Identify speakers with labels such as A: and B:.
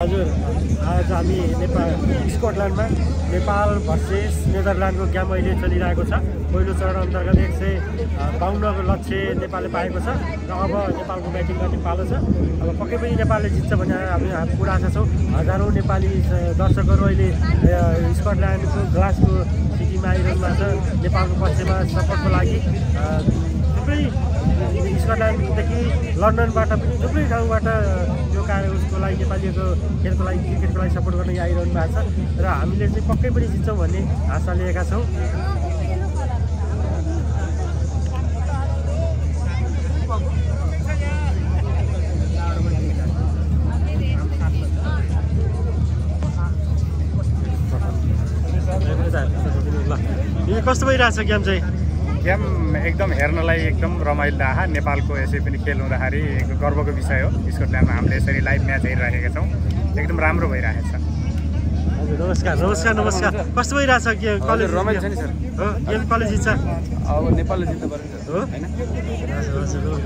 A: हजुर आज हामी स्कटल्यान्डमा नेपाल भर्सेस नेदरल्यान्डको गेम अहिले चलिरहेको छ। पहिलो चरण अन्तर्गत 152 लक्ष्य नेपालले पाएको छ र अब नेपालको ब्याटिङ गर्ने पालो छ। अब पक्कै पनि नेपालले जित्छ भन्ने हामी पुरा आशा छौँ। हजारौँ नेपाली दर्शकहरू अहिले स्कटल्यान्डको ग्लासको सिटीमा आइरहनु भएको छ नेपालको पक्षमा सपोर्टको लागि। थुप्रै स्कटल्यान्डदेखि लन्डनबाट पनि थुप्रै ठाउँबाट यो उसको लागि नेपालीको खेलको लागि क्रिकेटको लागि सपोर्ट गर्न आइरहनु भएको छ र हामीले चाहिँ पक्कै पनि जित्छौँ भन्ने आशा लिएका छौँ। यो कस्तो भइरहेछ गेम चाहिँ?
B: गेम एकदम हेर्नलाई एकदम रमाइलो रहा। नेपालको यसै पनि खेल हुँदाखेरि गर्वको विषय हो। स्कटल्यान्डमा हामीले यसरी लाइभ म्याच हेरिरहेका छौँ, एकदम राम्रो भइरहेको छ।
A: हजुर नमस्कार नमस्कार नमस्कार। कस्तो भइरहेछ कलेज?
C: रमाइलो छ नि सर।
A: हो गेम कलेज जित्छ?
C: अब नेपालले जित्नु पर्यो
A: हो
C: हैन?
A: हजुर हजुर।